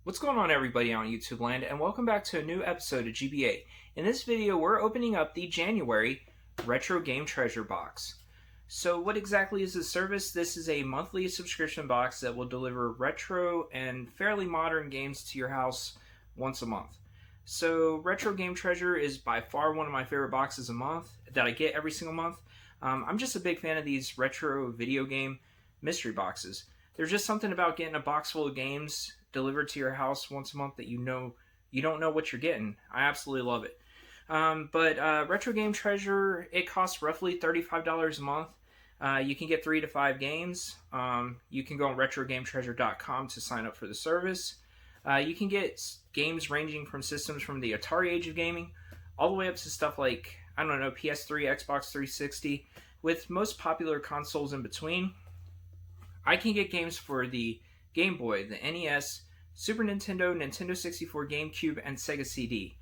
What's going on, everybody on YouTube land, and welcome back to a new episode of GBA. In this video, we're opening up the January Retro Game Treasure Box. So what exactly is this service? This is a monthly subscription box that will deliver retro and fairly modern games to your house once a month. So Retro Game Treasure is by far one of my favorite boxes a month that I get every single month. I'm just a big fan of these retro video game mystery boxes. There's just something about getting a box full of games delivered to your house once a month that you don't know what you're getting. I absolutely love it. But Retro Game Treasure, it costs roughly $35 a month. You can get 3 to 5 games. You can go on RetroGameTreasure.com to sign up for the service. You can get games ranging from systems from the Atari age of gaming all the way up to stuff like, I don't know, PS3, Xbox 360, with most popular consoles in between. I can get games for the Game Boy, the NES, Super Nintendo, Nintendo 64, GameCube, and Sega CD.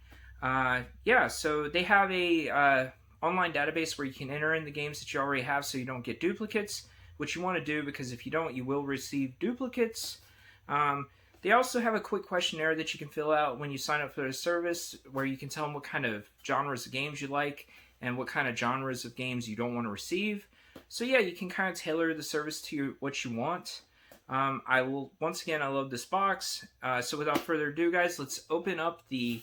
So they have a online database where you can enter in the games that you already have so you don't get duplicates, which you want to do because if you don't, you will receive duplicates. They also have a quick questionnaire that you can fill out when you sign up for the service where you can tell them what kind of genres of games you like and what kind of genres of games you don't want to receive. So yeah, you can kind of tailor the service to what you want. I love this box. So without further ado, guys, let's open up the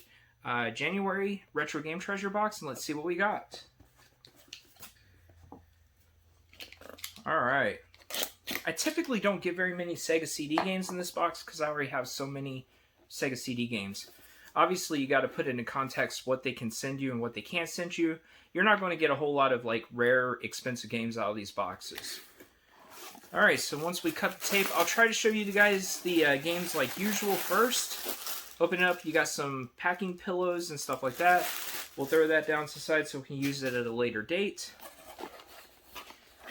January Retro Game Treasure box and let's see what we got. Alright. I typically don't get very many Sega CD games in this box because I already have so many Sega CD games. Obviously, you got to put into context what they can send you and what they can't send you. You're not going to get a whole lot of like rare, expensive games out of these boxes. Alright, so once we cut the tape, I'll try to show you guys the games like usual first. Open it up, you got some packing pillows and stuff like that. We'll throw that down to the side so we can use it at a later date.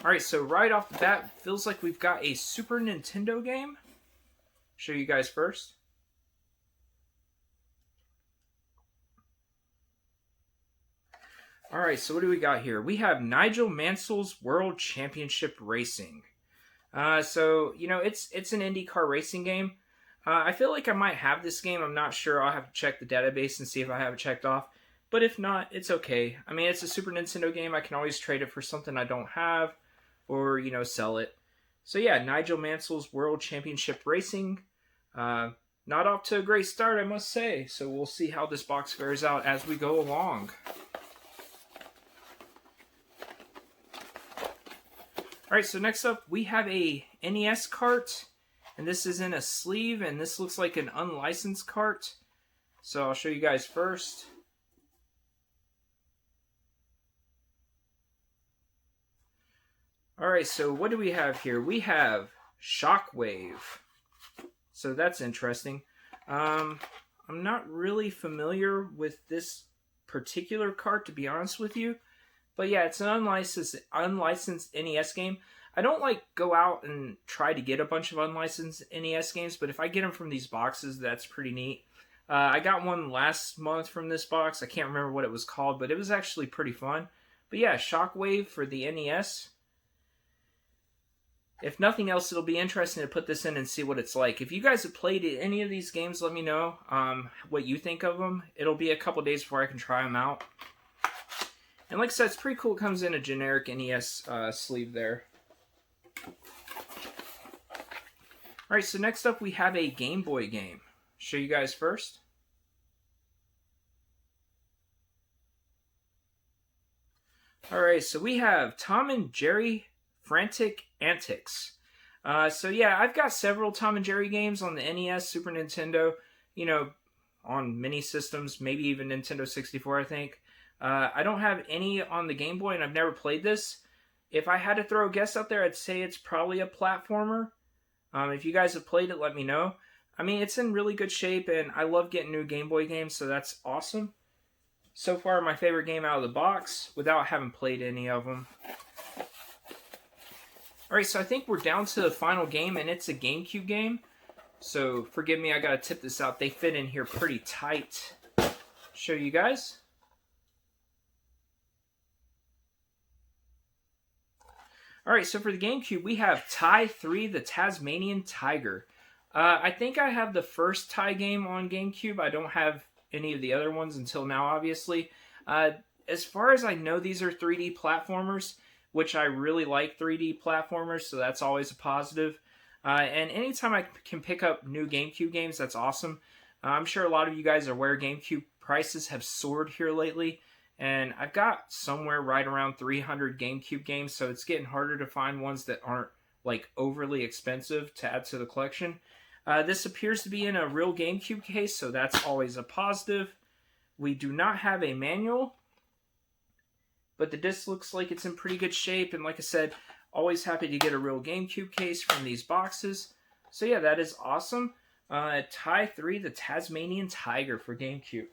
Alright, so right off the bat, feels like we've got a Super Nintendo game. Show you guys first. Alright, so what do we got here? We have Nigel Mansell's World Championship Racing. So, you know, it's an IndyCar racing game. I feel like I might have this game. I'm not sure. I'll have to check the database and see if I have it checked off. But if not, it's okay. I mean, it's a Super Nintendo game. I can always trade it for something I don't have or, you know, sell it. So, yeah, Nigel Mansell's World Championship Racing. Not off to a great start, I must say. So we'll see how this box fares out as we go along. Alright, so next up we have a NES cart, and this is in a sleeve, and this looks like an unlicensed cart. So I'll show you guys first. Alright, so what do we have here? We have Shockwave. So that's interesting. I'm not really familiar with this particular cart, to be honest with you. But yeah, it's an unlicensed NES game. I don't go out and try to get a bunch of unlicensed NES games, but if I get them from these boxes, that's pretty neat. I got one last month from this box. I can't remember what it was called, but it was actually pretty fun. But yeah, Shockwave for the NES. If nothing else, it'll be interesting to put this in and see what it's like. If you guys have played any of these games, let me know what you think of them. It'll be a couple days before I can try them out. And like I said, it's pretty cool. It comes in a generic NES sleeve there. Alright, so next up we have a Game Boy game. Show you guys first. Alright, so we have Tom and Jerry Frantic Antics. So yeah, I've got several Tom and Jerry games on the NES, Super Nintendo, you know, on mini systems, maybe even Nintendo 64, I think. I don't have any on the Game Boy, and I've never played this. If I had to throw a guess out there, I'd say it's probably a platformer. If you guys have played it, let me know. I mean, it's in really good shape, and I love getting new Game Boy games, so that's awesome. So far, my favorite game out of the box, without having played any of them. Alright, so I think we're down to the final game, and it's a GameCube game. So, forgive me, I gotta tip this out. They fit in here pretty tight. Show you guys. Alright, so for the GameCube, we have Ty 3, the Tasmanian Tiger. I think I have the first Thai game on GameCube. I don't have any of the other ones until now, obviously. As far as I know, these are 3D platformers, which I really like 3D platformers, so that's always a positive. And anytime I can pick up new GameCube games, that's awesome. I'm sure a lot of you guys are aware GameCube prices have soared here lately, and I've got somewhere right around 300 GameCube games, so it's getting harder to find ones that aren't like overly expensive to add to the collection. This appears to be in a real GameCube case, so that's always a positive. We do not have a manual, but the disc looks like it's in pretty good shape, and like I said, always happy to get a real GameCube case from these boxes. So yeah, that is awesome. Thai 3, the Tasmanian Tiger for GameCube.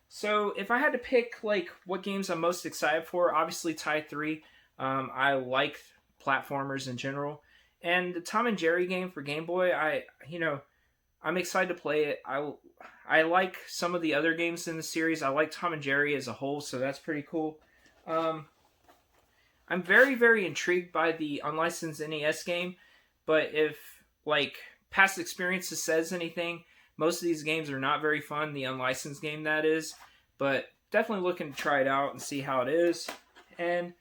So if I had to pick like what games I'm most excited for, obviously Thai 3. I like platformers in general. And the Tom and Jerry game for Game Boy, I'm excited to play it. I like some of the other games in the series. I like Tom and Jerry as a whole, so that's pretty cool. I'm very, very intrigued by the unlicensed NES game, but if like past experiences says anything, most of these games are not very fun, the unlicensed game that is, but definitely looking to try it out and see how it is. And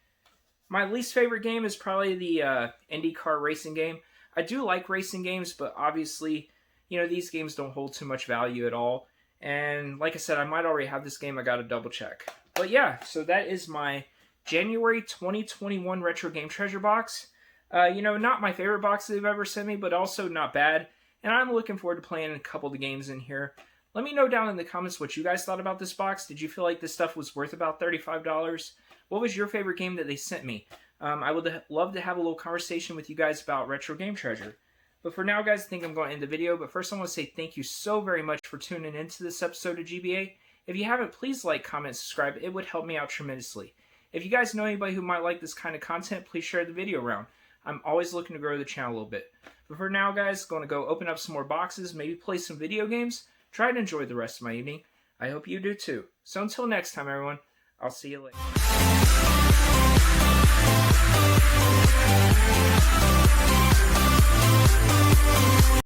my least favorite game is probably the IndyCar racing game. I do like racing games, but obviously, these games don't hold too much value at all. And like I said, I might already have this game. I got to double check. But yeah, so that is my January 2021 Retro Game Treasure box. Not my favorite box they've ever sent me, but also not bad. And I'm looking forward to playing a couple of the games in here. Let me know down in the comments what you guys thought about this box. Did you feel like this stuff was worth about $35? What was your favorite game that they sent me? I would love to have a little conversation with you guys about Retro Game Treasure. But for now, guys, I think I'm going to end the video. But first, I want to say thank you so very much for tuning into this episode of GBA. If you haven't, please like, comment, subscribe. It would help me out tremendously. If you guys know anybody who might like this kind of content, please share the video around. I'm always looking to grow the channel a little bit. But for now, guys, going to go open up some more boxes, maybe play some video games, try to enjoy the rest of my evening. I hope you do too. So until next time, everyone, I'll see you later.